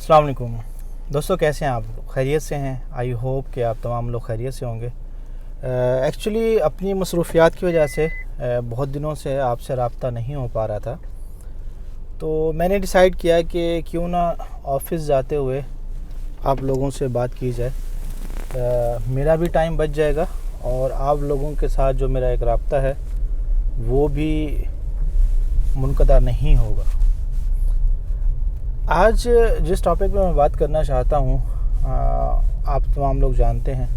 अस्सलाम वालेकुम दोस्तों, कैसे हैं आप? खैरियत से हैं? आई होप कि आप तमाम लोग खैरियत से होंगे। एक्चुअली अपनी मसरूफ़ियात की वजह से बहुत दिनों से आपसे रब्ता नहीं हो पा रहा था, तो मैंने डिसाइड किया कि क्यों ना ऑफ़िस जाते हुए आप लोगों से बात की जाए। मेरा भी टाइम बच जाएगा और आप लोगों के साथ जो मेरा एक रब्ता है वो भी मुनक़ता नहीं होगा। आज जिस टॉपिक पे मैं बात करना चाहता हूँ, आप तमाम लोग जानते हैं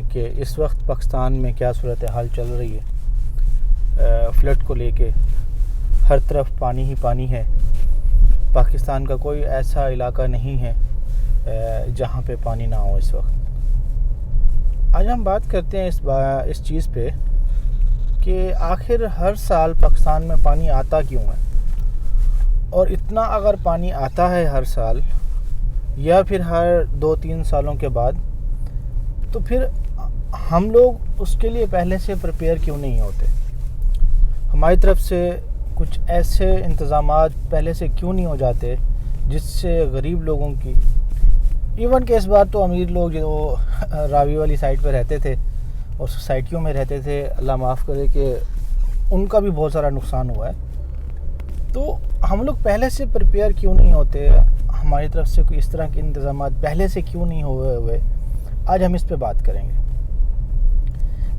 कि इस वक्त पाकिस्तान में क्या सूरत हाल चल रही है। फ्लड को लेके हर तरफ पानी ही पानी है। पाकिस्तान का कोई ऐसा इलाका नहीं है जहाँ पे पानी ना हो। इस वक्त आज हम बात करते हैं इस चीज़ पे कि आखिर हर साल पाकिस्तान में पानी आता क्यों है, और इतना अगर पानी आता है हर साल या फिर हर 2-3 सालों के बाद, तो फिर हम लोग उसके लिए पहले से प्रिपेयर क्यों नहीं होते? हमारी तरफ से कुछ ऐसे इंतज़ामात पहले से क्यों नहीं हो जाते जिससे गरीब लोगों की, इवन के इस बार तो अमीर लोग जो रावी वाली साइड पर रहते थे और सोसाइटियों में रहते थे, अल्लाह माफ़ करे, कि उनका भी बहुत सारा नुकसान हुआ है। तो हम लोग पहले से प्रिपेयर क्यों नहीं होते? हमारी तरफ से कोई इस तरह के इंतज़ामात पहले से क्यों नहीं हुए? आज हम इस पे बात करेंगे।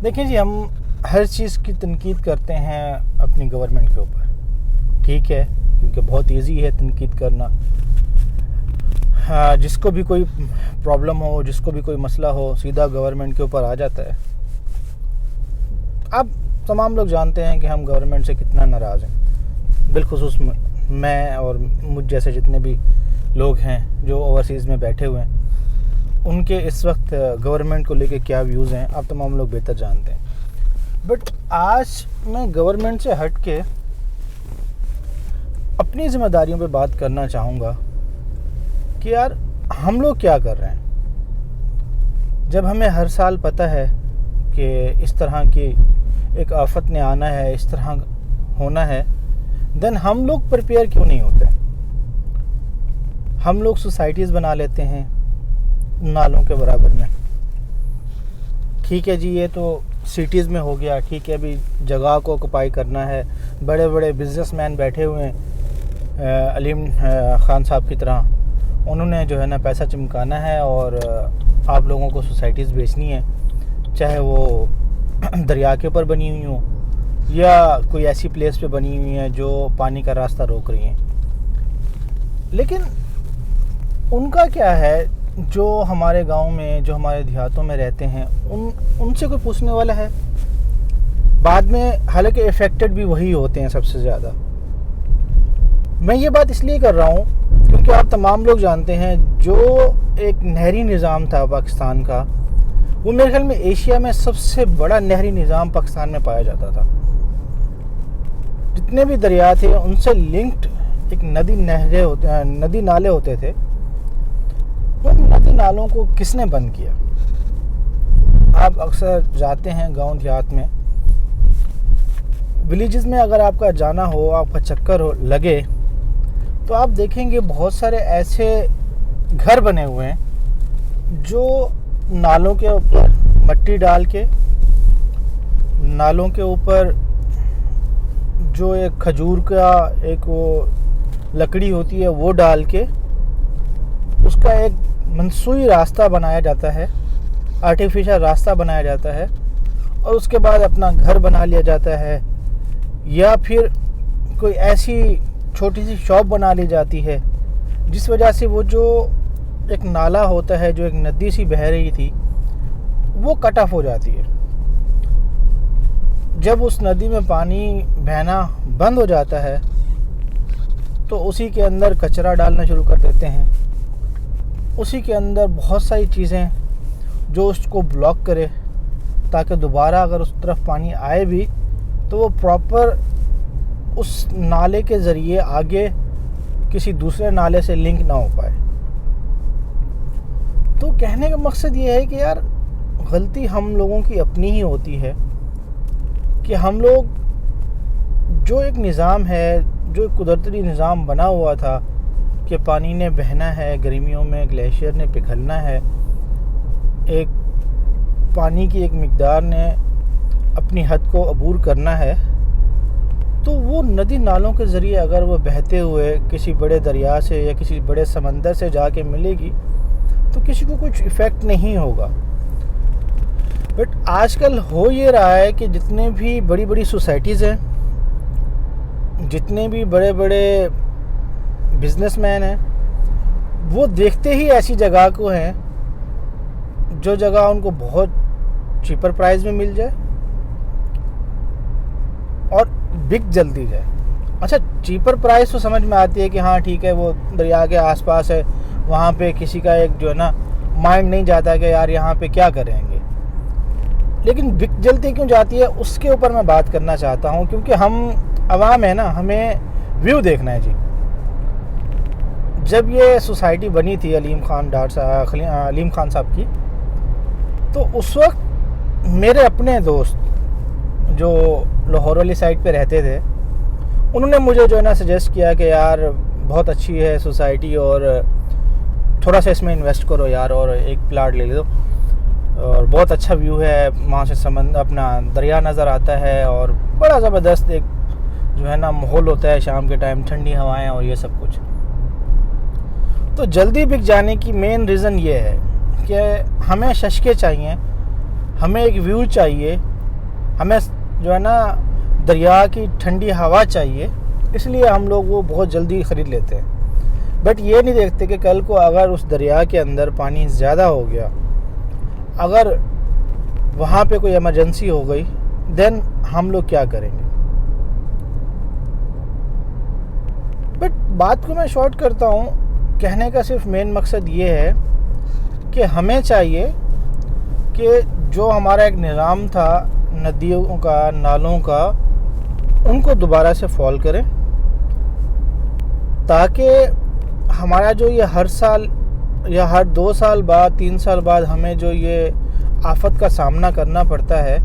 देखिए जी, हम हर चीज़ की तनकीद करते हैं अपनी गवर्नमेंट के ऊपर, ठीक है, क्योंकि बहुत इजी है तनकीद करना। हाँ, जिसको भी कोई प्रॉब्लम हो, जिसको भी कोई मसला हो, सीधा गवर्नमेंट के ऊपर आ जाता है। अब तमाम लोग जानते हैं कि हम गवर्नमेंट से कितना नाराज़ हैं। बिलखुसूस मैं और मुझ जैसे जितने भी लोग हैं जो ओवरसीज़ में बैठे हुए हैं, उनके इस वक्त गवर्नमेंट को लेके क्या व्यूज़ हैं आप तमाम लोग बेहतर जानते हैं। बट आज मैं गवर्नमेंट से हट के अपनी ज़िम्मेदारियों पे बात करना चाहूँगा कि यार हम लोग क्या कर रहे हैं। जब हमें हर साल पता है कि इस तरह की एक आफत ने आना है, इस तरह होना है, देन हम लोग प्रिपेयर क्यों नहीं होते? हम लोग सोसाइटीज़ बना लेते हैं नालों के बराबर में। ठीक है जी, ये तो सिटीज़ में हो गया, ठीक है, अभी जगह को ऑक्युपाई करना है। बड़े बड़े बिजनेसमैन बैठे हुए हैं अलीम ख़ान साहब की तरह, उन्होंने जो है ना पैसा चमकाना है और आप लोगों को सोसाइटीज़ बेचनी है, चाहे वो दरिया के ऊपर बनी हुई हो या कोई ऐसी प्लेस पे बनी हुई है जो पानी का रास्ता रोक रही हैं। लेकिन उनका क्या है, जो हमारे गांव में, जो हमारे देहातों में रहते हैं, उनसे कोई पूछने वाला है? बाद में हालांकि इफ़ेक्टेड भी वही होते हैं सबसे ज़्यादा। मैं ये बात इसलिए कर रहा हूँ क्योंकि आप तमाम लोग जानते हैं जो एक नहरी निज़ाम था पाकिस्तान का, वो मेरे ख्याल में एशिया में सबसे बड़ा नहरी निज़ाम पाकिस्तान में पाया जाता था। जितने भी दरिया थे उनसे लिंक्ड एक नदी नाले होते थे। उन नदी नालों को किसने बंद किया? आप अक्सर जाते हैं गांव देहात में, विलेजेस में अगर आपका जाना हो, आपका चक्कर लगे, तो आप देखेंगे बहुत सारे ऐसे घर बने हुए हैं जो नालों के ऊपर मिट्टी डाल के, नालों के ऊपर जो एक खजूर का एक वो लकड़ी होती है वो डाल के उसका एक मनसूई रास्ता बनाया जाता है, आर्टिफिशियल रास्ता बनाया जाता है, और उसके बाद अपना घर बना लिया जाता है, या फिर कोई ऐसी छोटी सी शॉप बना ली जाती है जिस वजह से वो जो एक नाला होता है, जो एक नदी सी बह रही थी, वो कट ऑफ हो जाती है। जब उस नदी में पानी बहना बंद हो जाता है तो उसी के अंदर कचरा डालना शुरू कर देते हैं, उसी के अंदर बहुत सारी चीज़ें जो उसको ब्लॉक करे, ताकि दोबारा अगर उस तरफ पानी आए भी तो वो प्रॉपर उस नाले के ज़रिए आगे किसी दूसरे नाले से लिंक ना हो पाए। तो कहने का मकसद ये है कि यार गलती हम लोगों की अपनी ही होती है कि हम लोग जो एक निज़ाम है, जो एक कुदरती निज़ाम बना हुआ था, कि पानी ने बहना है, गर्मियों में ग्लेशियर ने पिघलना है, एक पानी की एक मिक़दार ने अपनी हद को अबूर करना है, तो वो नदी नालों के ज़रिए अगर वो बहते हुए किसी बड़े दरिया से या किसी बड़े समंदर से जाके मिलेगी तो किसी को कुछ इफ़ेक्ट नहीं होगा। बट आजकल हो ये रहा है कि जितने भी बड़ी बड़ी सोसाइटीज़ हैं, जितने भी बड़े बड़े बिजनेसमैन हैं, वो देखते ही ऐसी जगह को हैं जो जगह उनको बहुत चीपर प्राइस में मिल जाए और बिक जल्दी जाए। अच्छा, चीपर प्राइस तो समझ में आती है कि हाँ ठीक है, वो दरिया के आसपास है, वहाँ पे किसी का एक जो है ना माइंड नहीं जाता कि यार यहाँ पे क्या करेंगे, लेकिन बिक जल्दी क्यों जाती है उसके ऊपर मैं बात करना चाहता हूँ। क्योंकि हम आवाम है ना, हमें व्यू देखना है जी। जब ये सोसाइटी बनी थी अलीम खान साहब की, तो उस वक्त मेरे अपने दोस्त जो लाहौर वाली साइड पे रहते थे, उन्होंने मुझे जो है ना सजेस्ट किया कि यार बहुत अच्छी है सोसाइटी और थोड़ा सा इसमें इन्वेस्ट करो यार और एक प्लाट ले लो और बहुत अच्छा व्यू है, वहाँ से अपना दरिया नज़र आता है और बड़ा ज़बरदस्त एक जो है ना माहौल होता है शाम के टाइम, ठंडी हवाएं और ये सब कुछ। तो जल्दी बिक जाने की मेन रीज़न ये है कि हमें शशके चाहिए, हमें एक व्यू चाहिए, हमें जो है ना दरिया की ठंडी हवा चाहिए, इसलिए हम लोग वो बहुत जल्दी ख़रीद लेते हैं। बट ये नहीं देखते कि कल को अगर उस दरिया के अंदर पानी ज़्यादा हो गया, अगर वहाँ पे कोई इमरजेंसी हो गई, देन हम लोग क्या करेंगे। बट बात को मैं शॉर्ट करता हूँ, कहने का सिर्फ मेन मकसद ये है कि हमें चाहिए कि जो हमारा एक निज़ाम था नदियों का, नालों का, उनको दोबारा से फॉल करें, ताकि हमारा जो ये हर साल या हर 2 साल बाद, 3 साल बाद हमें जो ये आफत का सामना करना पड़ता है,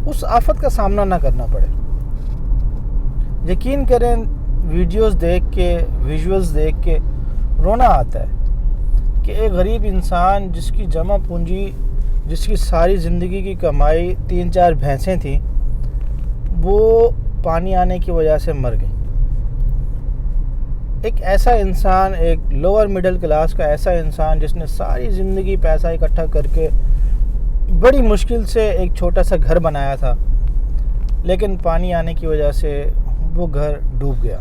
उस आफत का सामना ना करना पड़े। यकीन करें, वीडियोस देख के, विजुअल्स देख के रोना आता है कि एक गरीब इंसान जिसकी जमा पूंजी, जिसकी सारी ज़िंदगी की कमाई 3-4 भैंसें थी, वो पानी आने की वजह से मर गई। एक ऐसा इंसान, एक लोअर मिडिल क्लास का ऐसा इंसान जिसने सारी ज़िंदगी पैसा इकट्ठा करके बड़ी मुश्किल से एक छोटा सा घर बनाया था, लेकिन पानी आने की वजह से वो घर डूब गया।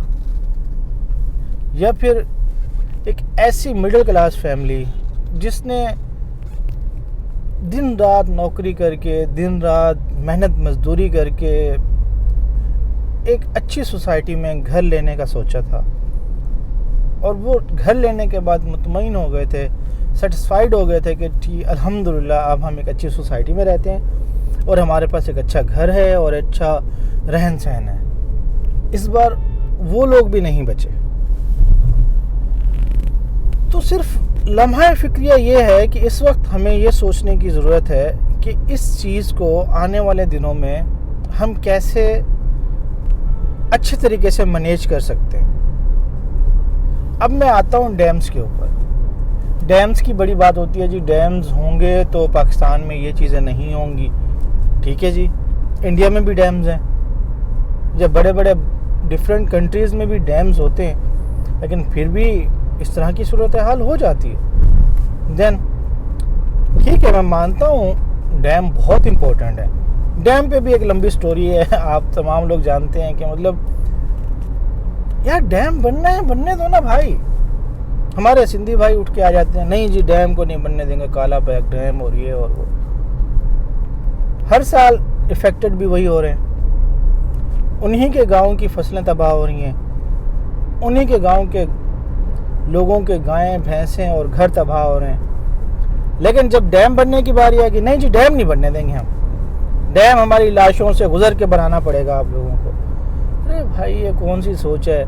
या फिर एक ऐसी मिडिल क्लास फैमिली जिसने दिन रात नौकरी करके, दिन रात मेहनत मजदूरी करके एक अच्छी सोसाइटी में घर लेने का सोचा था, और वो घर लेने के बाद मुतमईन हो गए थे, सेटिस्फाइड हो गए थे कि ठीक अल्हम्दुलिल्लाह अब हम एक अच्छी सोसाइटी में रहते हैं और हमारे पास एक अच्छा घर है और अच्छा रहन सहन है। इस बार वो लोग भी नहीं बचे। तो सिर्फ लम्हा फ़िक्रिया ये है कि इस वक्त हमें ये सोचने की ज़रूरत है कि इस चीज़ को आने वाले दिनों में हम कैसे अच्छे तरीके से मैनेज कर सकते हैं। अब मैं आता हूँ डैम्स के ऊपर। डैम्स की बड़ी बात होती है जी, डैम्स होंगे तो पाकिस्तान में ये चीज़ें नहीं होंगी। ठीक है जी, इंडिया में भी डैम्स हैं, जब बड़े बड़े डिफरेंट कंट्रीज़ में भी डैम्स होते हैं, लेकिन फिर भी इस तरह की सूरत हाल हो जाती है। देन ठीक है, मैं मानता हूँ डैम बहुत इम्पोर्टेंट है। डैम पे भी एक लंबी स्टोरी है, आप तमाम लोग जानते हैं कि मतलब यार डैम बनना है, बनने दो ना भाई। हमारे सिंधी भाई उठ के आ जाते हैं, नहीं जी डैम को नहीं बनने देंगे, काला बैग डैम और ये और वो। हर साल इफेक्टेड भी वही हो रहे हैं, उन्हीं के गाँव की फसलें तबाह हो रही हैं, उन्हीं के गाँव के लोगों के गायें भैंसें और घर तबाह हो रहे हैं। लेकिन जब डैम बनने की बारी आएगी, नहीं जी डैम नहीं बनने देंगे हम, डैम हमारी लाशों से गुजर के बनाना पड़ेगा आप लोगों को। अरे भाई ये कौन सी सोच है।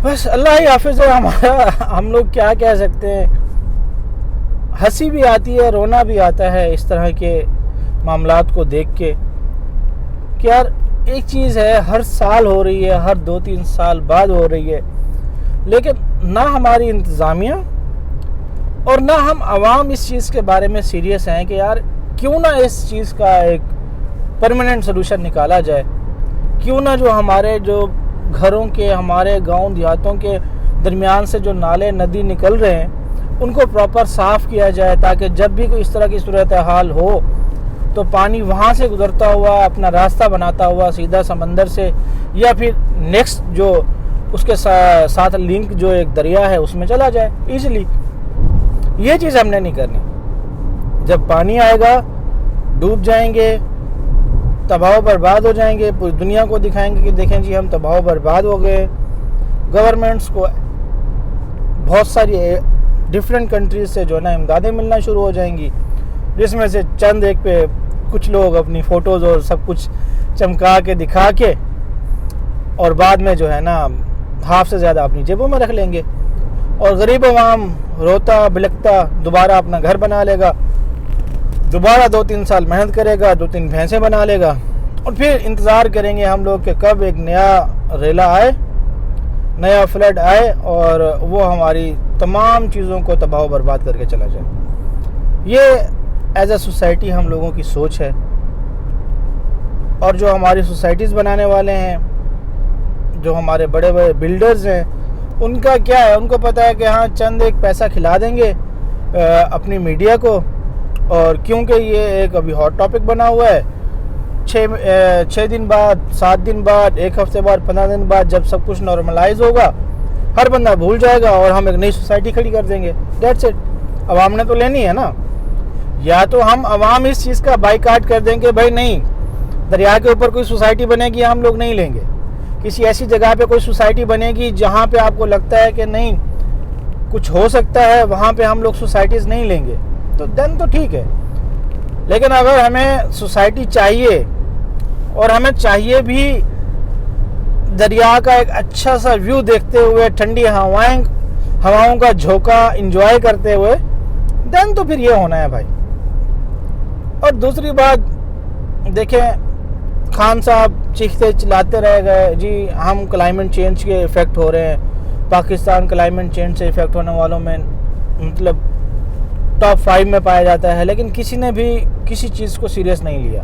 बस अल्लाह ही हाफिज़ है हमारा, हम लोग क्या कह सकते हैं। हंसी भी आती है, रोना भी आता है इस तरह के मामलात को देख के कि यार एक चीज़ है हर साल हो रही है, हर 2-3 साल बाद हो रही है, लेकिन ना हमारी इंतज़ामिया और ना हम आवाम इस चीज़ के बारे में सीरियस हैं कि यार क्यों ना इस चीज़ का एक परमानेंट सोल्यूशन निकाला जाए। क्यों ना जो हमारे जो घरों के, हमारे गांव देहातों के दरमियान से जो नाले नदी निकल रहे हैं उनको प्रॉपर साफ़ किया जाए, ताकि जब भी कोई इस तरह की सूरत हाल हो तो पानी वहाँ से गुजरता हुआ अपना रास्ता बनाता हुआ सीधा समंदर से या फिर नेक्स्ट जो उसके साथ लिंक जो एक दरिया है उसमें चला जाए ईजिली। ये चीज़ हमने नहीं करनी। जब पानी आएगा डूब जाएंगे, तबाह बर्बाद हो जाएंगे, पूरी दुनिया को दिखाएंगे कि देखें जी हम तबाह बर्बाद हो गए। गवर्नमेंट्स को बहुत सारी डिफरेंट कंट्रीज से जो है ना इमदादें मिलना शुरू हो जाएंगी, जिसमें से चंद एक पे कुछ लोग अपनी फ़ोटोज़ और सब कुछ चमका के दिखा के और बाद में जो है ना हाफ से ज़्यादा अपनी जेबों में रख लेंगे और गरीब अवाम रोता बिलखता दोबारा अपना घर बना लेगा, दोबारा 2-3 साल मेहनत करेगा, 2-3 भैंसें बना लेगा और फिर इंतज़ार करेंगे हम लोग कि कब एक नया रेला आए, नया फ्लड आए और वो हमारी तमाम चीज़ों को तबाह बर्बाद करके चला जाए। ये एज अ सोसाइटी हम लोगों की सोच है। और जो हमारी सोसाइटीज़ बनाने वाले हैं, जो हमारे बड़े बड़े बिल्डर्स हैं, उनका क्या है, उनको पता है कि हाँ चंद एक पैसा खिला देंगे अपनी मीडिया को। और क्योंकि ये एक अभी हॉट टॉपिक बना हुआ है, 6 दिन बाद, 7 दिन बाद, 1 हफ्ते बाद, 15 दिन बाद जब सब कुछ नॉर्मलाइज होगा हर बंदा भूल जाएगा और हम एक नई सोसाइटी खड़ी कर देंगे। That's it. अवाम ने तो लेनी है ना। या तो हम अवाम इस चीज़ का बाइकाट कर देंगे, भाई नहीं दरिया के ऊपर कोई सोसाइटी बनेगी हम लोग नहीं लेंगे, किसी ऐसी जगह पे कोई सोसाइटी बनेगी जहाँ पे आपको लगता है कि नहीं कुछ हो सकता है, वहाँ पे हम लोग सोसाइटीज़ नहीं लेंगे, तो देन तो ठीक है। लेकिन अगर हमें सोसाइटी चाहिए और हमें चाहिए भी दरिया का एक अच्छा सा व्यू देखते हुए, ठंडी हवाओं का झोंका एंजॉय करते हुए, देन तो फिर ये होना है भाई। और दूसरी बात देखें, खान साहब चीखते चिल्लाते रह गए जी हम क्लाइमेट चेंज के इफ़ेक्ट हो रहे हैं, पाकिस्तान क्लाइमेट चेंज से इफ़ेक्ट होने वालों में मतलब टॉप 5 में पाया जाता है, लेकिन किसी ने भी किसी चीज़ को सीरियस नहीं लिया।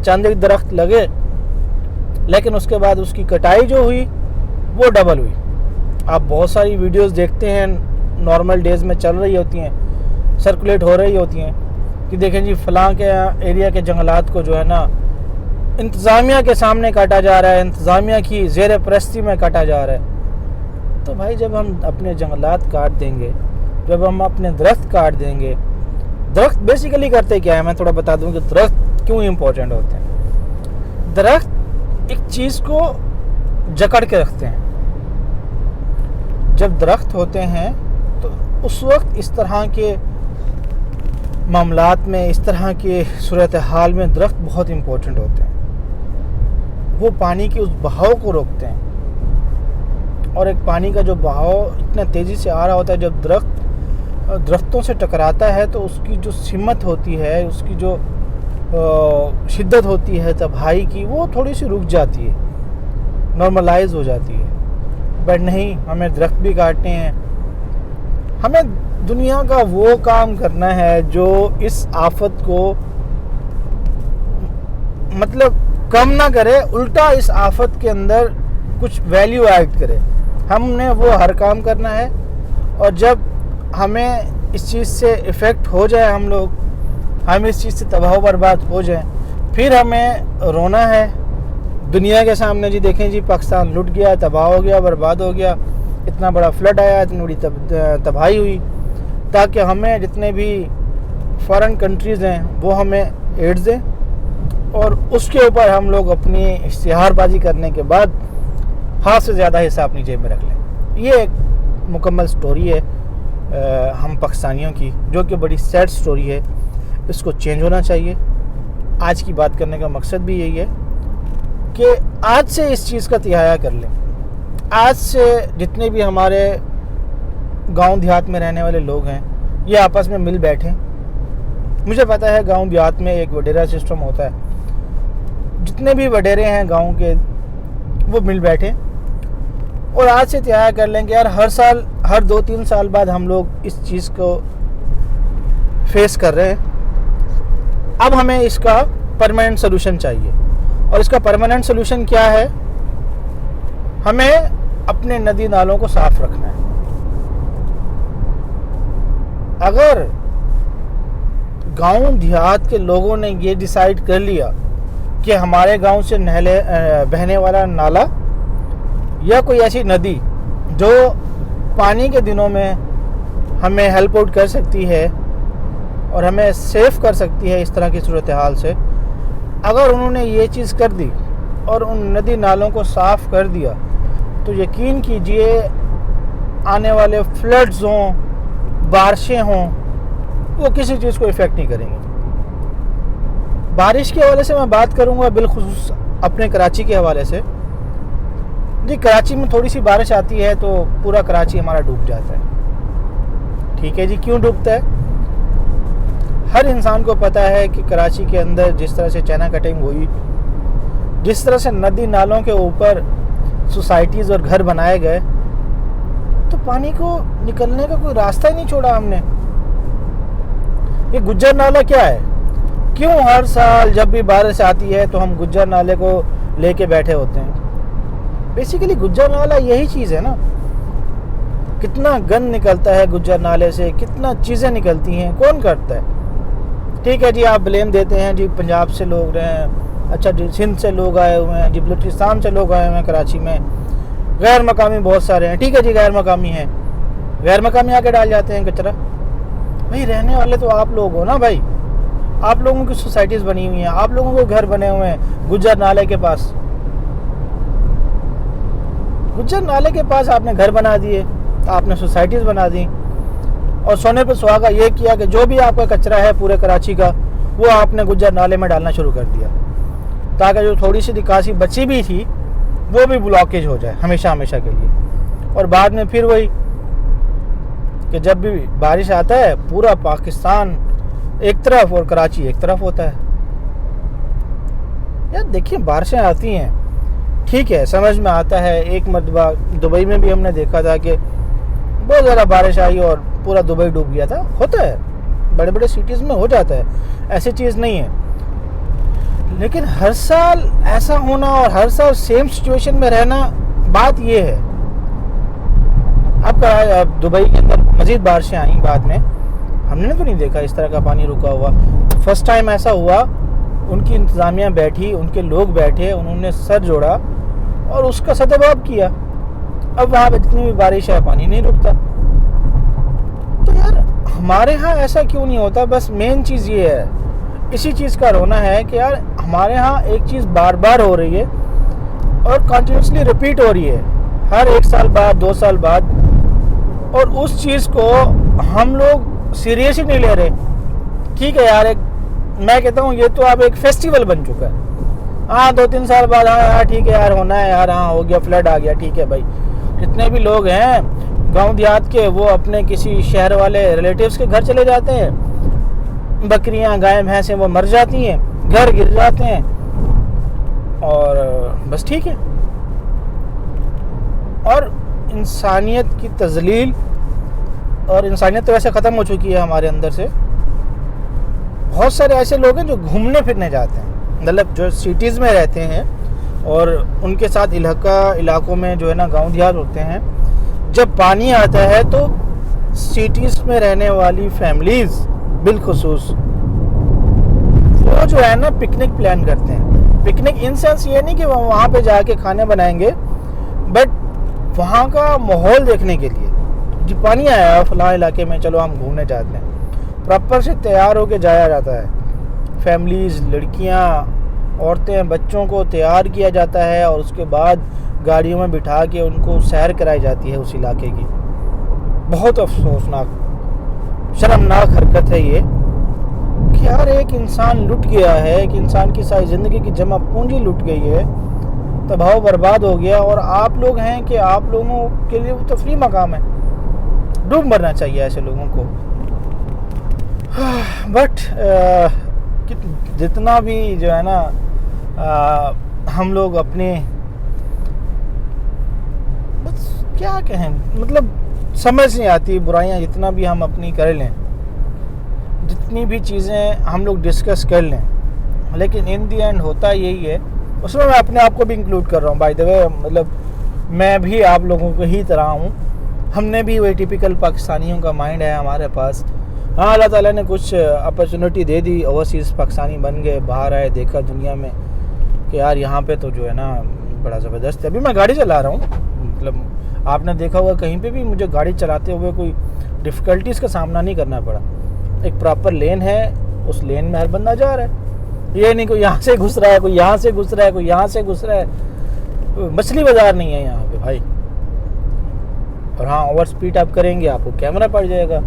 चंद एक दरख्त लगे लेकिन उसके बाद उसकी कटाई जो हुई वो डबल हुई। आप बहुत सारी वीडियोस देखते हैं, नॉर्मल डेज़ में चल रही होती हैं, सर्कुलेट हो रही होती हैं कि देखें जी फ़लाँ के एरिया के जंगलात को जो है ना इंतज़ामिया के सामने काटा जा रहा है, इंतज़ामिया की ज़ेर परस्ती में काटा जा रहा है। तो भाई जब हम अपने जंगलात काट देंगे, जब हम अपने दरख्त काट देंगे, दरख्त बेसिकली करते क्या है मैं थोड़ा बता दूं कि दरख्त क्यों इम्पोर्टेंट होते हैं। दरख्त एक चीज़ को जकड़ के रखते हैं। जब दरख्त होते हैं तो उस वक्त इस तरह के मामलात में, इस तरह के सूरत हाल में दरख्त बहुत इम्पोर्टेंट होते हैं। वो पानी के उस बहाव को रोकते हैं और एक पानी का जो बहाव इतना तेज़ी से आ रहा होता है, जब दरख्तों से टकराता है तो उसकी जो सिमत होती है, उसकी जो शिद्दत होती है तबाही की, वो थोड़ी सी रुक जाती है, नॉर्मलाइज हो जाती है। बट नहीं, हमें दरख्त भी काटने हैं। हमें दुनिया का वो काम करना है जो इस आफत को मतलब कम ना करे, उल्टा इस आफत के अंदर कुछ वैल्यू ऐड करे। हमने वो हर काम करना है। और जब हमें इस चीज़ से इफ़ेक्ट हो जाए, हम इस चीज़ से तबाह बर्बाद हो जाए, फिर हमें रोना है दुनिया के सामने जी देखें जी पाकिस्तान लुट गया, तबाह हो गया, बर्बाद हो गया, इतना बड़ा फ्लड आया, इतनी बड़ी तबाही हुई, ताकि हमें जितने भी फॉरेन कंट्रीज़ हैं वो हमें एड्स दें और उसके ऊपर हम लोग अपनी इश्तिहारबाजी करने के बाद हाथ से ज़्यादा हिस्सा अपनी जेब में रख लें। ये एक मुकम्मल स्टोरी है हम पाकिस्तानियों की, जो कि बड़ी सैड स्टोरी है। इसको चेंज होना चाहिए। आज की बात करने का मकसद भी यही है कि आज से इस चीज़ का तिहाया कर लें। आज से जितने भी हमारे गांव देहात में रहने वाले लोग हैं ये आपस में मिल बैठें। मुझे पता है गांव देहात में एक वडेरा सिस्टम होता है, जितने भी वडेरे हैं गांव के वो मिल बैठें और आज से तैयार कर लें कि यार हर साल, हर 2-3 साल बाद हम लोग इस चीज़ को फेस कर रहे हैं। अब हमें इसका परमानेंट सोल्यूशन चाहिए, और इसका परमानेंट सोल्यूशन क्या है? हमें अपने नदी नालों को साफ रखना है। अगर गांव देहात के लोगों ने ये डिसाइड कर लिया कि हमारे गांव से बहने वाला नाला या कोई ऐसी नदी जो पानी के दिनों में हमें हेल्प आउट कर सकती है और हमें सेफ कर सकती है इस तरह की सूरत हाल से, अगर उन्होंने ये चीज़ कर दी और उन नदी नालों को साफ़ कर दिया, तो यकीन कीजिए आने वाले फ्लड्स हों, बारिशें हों, वो किसी चीज़ को इफ़ेक्ट नहीं करेंगे। बारिश के हवाले से मैं बात करूँगा बिलखुसूस अपने कराची के हवाले से। जी, कराची में थोड़ी सी बारिश आती है तो पूरा कराची हमारा डूब जाता है। ठीक है जी, क्यों डूबता है? हर इंसान को पता है कि कराची के अंदर जिस तरह से चाइना कटिंग हुई, जिस तरह से नदी नालों के ऊपर सोसाइटीज़ और घर बनाए गए, तो पानी को निकलने का कोई रास्ता ही नहीं छोड़ा हमने। ये गुज्जर नाला क्या है? क्यों हर साल जब भी बारिश आती है तो हम गुज्जर नाले को लेके बैठे होते हैं? बेसिकली गुज्जर नाला यही चीज़ है ना। कितना गंद निकलता है गुज्जर नाले से, कितना चीज़ें निकलती हैं, कौन करता है? ठीक है जी, आप ब्लेम देते हैं जी पंजाब से लोग रहे हैं, अच्छा जी सिंध से लोग आए हुए हैं जी, बलूचिस्तान से लोग आए हुए हैं कराची में, गैर मकामी बहुत सारे हैं। ठीक है जी, गैर मकामी हैं, गैर मकामी आके डाल जाते हैं कचरा। भाई रहने वाले तो आप लोग हो ना भाई, आप लोगों की सोसाइटीज़ बनी हुई हैं, आप लोगों के घर बने हुए हैं गुज्जर नाले के पास। गुज्जर नाले के पास आपने घर बना दिए, आपने सोसाइटीज़ बना दी, और सोने पर सुहागा ये किया कि जो भी आपका कचरा है पूरे कराची का, वो आपने गुज्जर नाले में डालना शुरू कर दिया, ताकि जो थोड़ी सी निकासी बची भी थी वो भी ब्लॉकेज हो जाए हमेशा हमेशा के लिए। और बाद में फिर वही कि जब भी बारिश आता है पूरा पाकिस्तान एक तरफ और कराची एक तरफ होता है। यार देखिए, बारिशें आती हैं, ठीक है, समझ में आता है। एक मरतबा दुबई में भी हमने देखा था कि बहुत ज़्यादा बारिश आई और पूरा दुबई डूब गया था। होता है, बड़े बड़े सिटीज़ में हो जाता है, ऐसी चीज़ नहीं है। लेकिन हर साल ऐसा होना और हर साल सेम सिचुएशन में रहना, बात ये है। अब दुबई के अंदर मज़ीद बारिशें आई बाद में, हमने तो नहीं देखा इस तरह का पानी रुका हुआ। फर्स्ट टाइम ऐसा हुआ, उनकी इंतज़ामिया बैठी, उनके लोग बैठे, उन्होंने सर जोड़ा और उसका सदबाब किया। अब वहाँ पर जितनी भी बारिश है पानी नहीं रुकता। तो यार हमारे यहाँ ऐसा क्यों नहीं होता? बस मेन चीज़ ये है, इसी चीज़ का रोना है कि यार हमारे यहाँ एक चीज़ बार बार हो रही है और कंटिन्यूसली रिपीट हो रही है, हर 1 साल बाद 2 साल बाद, और उस चीज़ को हम लोग सीरियस ही नहीं ले रहे। ठीक है यार, मैं कहता हूँ ये तो अब एक फेस्टिवल बन चुका है। हाँ 2-3 साल बाद, हाँ यार ठीक है यार, होना है यार, हाँ हो गया, फ्लड आ गया, ठीक है भाई। जितने भी लोग हैं गांव देहात के, वो अपने किसी शहर वाले रिलेटिव्स के घर चले जाते हैं, बकरियां गाय भैंसें वो मर जाती हैं, घर गिर जाते हैं, और बस ठीक है। और इंसानियत की तजलील, और इंसानियत तो वैसे ख़त्म हो चुकी है हमारे अंदर से। बहुत सारे ऐसे लोग हैं जो घूमने फिरने जाते हैं, मतलब जो सिटीज़ में रहते हैं और उनके साथ इलाकों में जो है ना गांव देहात होते हैं, जब पानी आता है तो सिटीज़ में रहने वाली फैमिलीज़ बिलखुसूस वो जो है ना पिकनिक प्लान करते हैं। पिकनिक इन सेंस ये नहीं कि वहाँ पे जाके खाने बनाएंगे, बट वहाँ का माहौल देखने के लिए, जी पानी आया फलां इलाके में, चलो हम घूमने जाते हैं। प्रॉपर से तैयार होके जाया जाता है, फैमिलीज़, लड़कियाँ, औरतें, बच्चों को तैयार किया जाता है और उसके बाद गाड़ियों में बिठा के उनको सैर कराई जाती है उस इलाके की। बहुत अफसोसनाक, शर्मनाक हरकत है ये कि यार एक इंसान लुट गया है, एक इंसान की सारी ज़िंदगी की जमा पूंजी लुट गई है, तबाह बर्बाद हो गया, और आप लोग हैं कि आप लोगों के लिए वो तफरीह मकाम है। डूब मरना चाहिए ऐसे लोगों को। बट जितना भी जो है ना हम लोग अपने बस क्या कहें, मतलब समझ नहीं आती। बुराइयां जितना भी हम अपनी कर लें, जितनी भी चीज़ें हम लोग डिस्कस कर लें, लेकिन इन दी एंड होता यही है। उसमें मैं अपने आप को भी इंक्लूड कर रहा हूँ बाय द वे, मतलब मैं भी आप लोगों को ही तरह हूँ। हमने भी वही टिपिकल पाकिस्तानियों का माइंड है हमारे पास। हाँ, अल्लाह ताला ने कुछ अपॉर्चुनिटी दे दी, ओवरसीज़ पाकिस्तानी बन गए, बाहर आए, देखा दुनिया में कि यार यहाँ पे तो जो है ना बड़ा ज़बरदस्त है। अभी मैं गाड़ी चला रहा हूँ, मतलब आपने देखा होगा कहीं पे भी मुझे गाड़ी चलाते हुए कोई डिफ़िकल्टीज़ का सामना नहीं करना पड़ा। एक प्रॉपर लेन है, उस लेन में हर बंदा जा रहा है। ये नहीं कोई यहाँ से घुस रहा है, कोई यहाँ से घुस रहा है, कोई यहाँ से घुस रहा है। मछली बाज़ार नहीं है यहाँ पे भाई। और हाँ, ओवर स्पीड आप करेंगे आपको कैमरा पड़ जाएगा।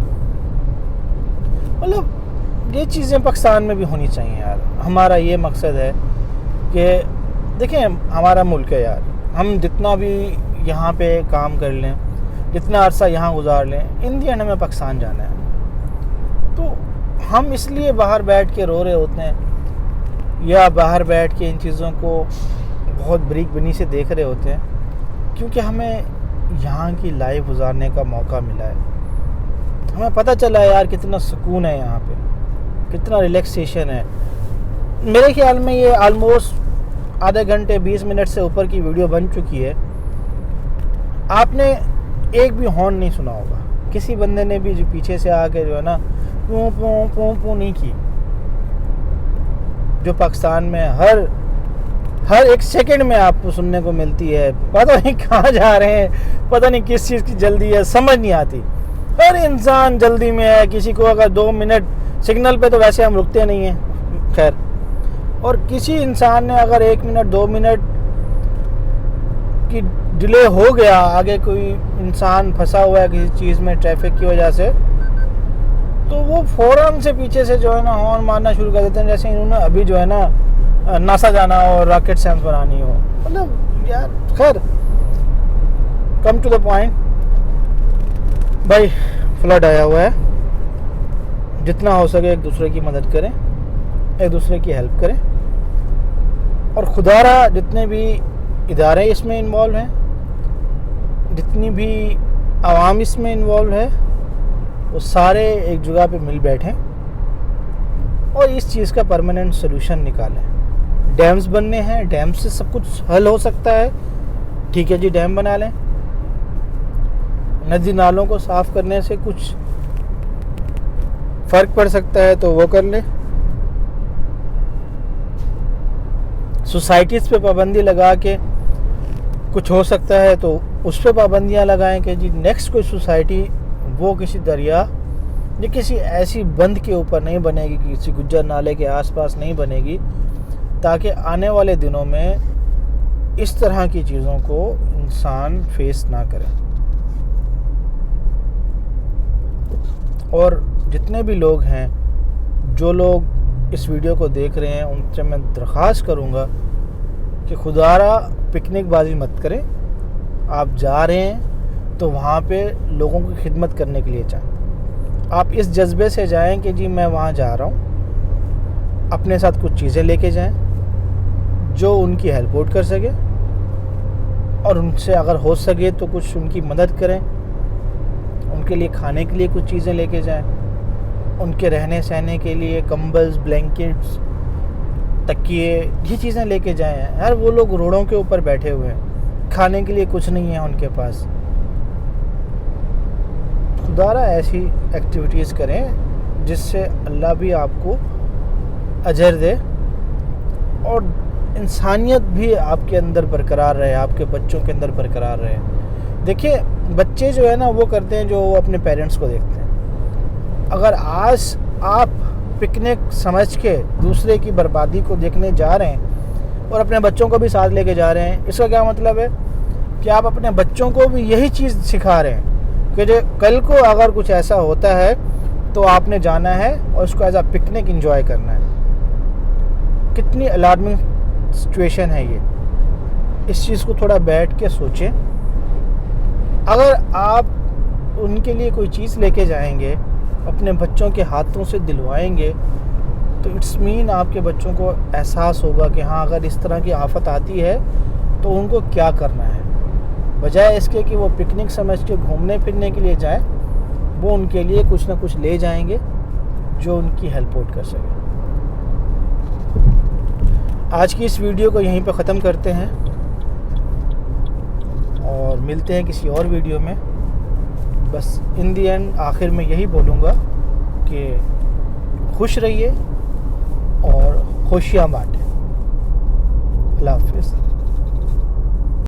मतलब ये चीज़ें पाकिस्तान में भी होनी चाहिए यार। हमारा ये मकसद है कि देखें, हमारा मुल्क है यार, हम जितना भी यहाँ पे काम कर लें, जितना अरसा यहाँ गुजार लें, इन दी एंड हमें पाकिस्तान जाना है। तो हम इसलिए बाहर बैठ के रो रहे होते हैं या बाहर बैठ के इन चीज़ों को बहुत बरीक बनी से देख रहे होते हैं, क्योंकि हमें यहाँ की लाइफ गुजारने का मौका मिला है। हमें पता चला है यार कितना सुकून है यहाँ पे, कितना रिलैक्सेशन है। मेरे ख्याल में ये ऑलमोस्ट आधे घंटे 20 मिनट से ऊपर की वीडियो बन चुकी है। आपने एक भी हॉर्न नहीं सुना होगा, किसी बंदे ने भी जो पीछे से आके जो है ना पू पू पू पू नहीं की, जो पाकिस्तान में हर एक सेकंड में आपको सुनने को मिलती है। पता नहीं कहाँ जा रहे हैं, पता नहीं किस चीज़ की जल्दी है, समझ नहीं आती। हर इंसान जल्दी में है। किसी को अगर 2 मिनट सिग्नल पे तो वैसे हम रुकते नहीं हैं, खैर, और किसी इंसान ने अगर 1 मिनट 2 मिनट की डिले हो गया, आगे कोई इंसान फंसा हुआ है किसी चीज़ में ट्रैफिक की वजह से, तो वो फ़ौरन से पीछे से जो है ना हॉर्न मारना शुरू कर देते हैं, जैसे इन्होंने अभी जो है ना नासा जाना हो और रॉकेट साइंस बनानी हो। मतलब यार, खैर, कम टू द पॉइंट भाई, फ्लड आया हुआ है। जितना हो सके एक दूसरे की मदद करें, एक दूसरे की हेल्प करें, और खुदारा जितने भी इदारे इसमें इन्वॉल्व हैं, जितनी भी आवाम इसमें इन्वॉल्व है, वो सारे एक जगह पे मिल बैठें और इस चीज़ का परमानेंट सोल्यूशन निकालें। डैम्स बनने हैं, डैम से सब कुछ हल हो सकता है, ठीक है जी, डैम बना लें। नदी नालों को साफ़ करने से कुछ फ़र्क पड़ सकता है तो वो कर लें। सोसाइटीज़ पे पाबंदी लगा के कुछ हो सकता है तो उस पर पाबंदियाँ लगाएं कि जी नेक्स्ट कोई सोसाइटी वो किसी दरिया या किसी ऐसी बंद के ऊपर नहीं बनेगी, किसी गुज्जर नाले के आसपास नहीं बनेगी, ताकि आने वाले दिनों में इस तरह की चीज़ों को इंसान फेस ना करे। और जितने भी लोग हैं, जो लोग इस वीडियो को देख रहे हैं, उनसे मैं दरख्वास्त करूँगा कि खुदारा पिकनिकबाजी मत करें। आप जा रहे हैं तो वहाँ पे लोगों की खिदमत करने के लिए जाएं। आप इस जज्बे से जाएं कि जी मैं वहाँ जा रहा हूँ, अपने साथ कुछ चीज़ें लेके जाएं जो उनकी हेल्प आउट कर सके, और उनसे अगर हो सके तो कुछ उनकी मदद करें। उनके लिए खाने के लिए कुछ चीज़ें लेके जाएं, उनके रहने सहने के लिए कंबल्स, ब्लैंकेट्स, तकिए, ये चीज़ें लेके जाएं। यार वो लोग रोडों के ऊपर बैठे हुए हैं, खाने के लिए कुछ नहीं है उनके पास। खुदारा ऐसी एक्टिविटीज़ करें जिससे अल्लाह भी आपको अजर दे और इंसानियत भी आपके अंदर बरकरार रहे, आपके बच्चों के अंदर बरकरार रहे। देखिए, बच्चे जो है ना वो करते हैं जो वो अपने पेरेंट्स को देखते हैं। अगर आज आप पिकनिक समझ के दूसरे की बर्बादी को देखने जा रहे हैं और अपने बच्चों को भी साथ लेके जा रहे हैं, इसका क्या मतलब है कि आप अपने बच्चों को भी यही चीज़ सिखा रहे हैं कि जो कल को अगर कुछ ऐसा होता है तो आपने जाना है और उसको एज अ पिकनिक एंजॉय करना है। कितनी अलार्मिंग सिचुएशन है ये। इस चीज़ को थोड़ा बैठ के सोचें। अगर आप उनके लिए कोई चीज़ लेके जाएंगे, अपने बच्चों के हाथों से दिलवाएंगे, तो इट्स मीन आपके बच्चों को एहसास होगा कि हाँ, अगर इस तरह की आफत आती है तो उनको क्या करना है। बजाय इसके कि वो पिकनिक समझ के घूमने फिरने के लिए जाए, वो उनके लिए कुछ ना कुछ ले जाएंगे जो उनकी हेल्प आउट कर सके। आज की इस वीडियो को यहीं पर ख़त्म करते हैं और मिलते हैं किसी और वीडियो में। बस इन दी एंड आखिर में यही बोलूँगा कि खुश रहिए और खुशियाँ बांटें। अल्लाह हाफ़िज़।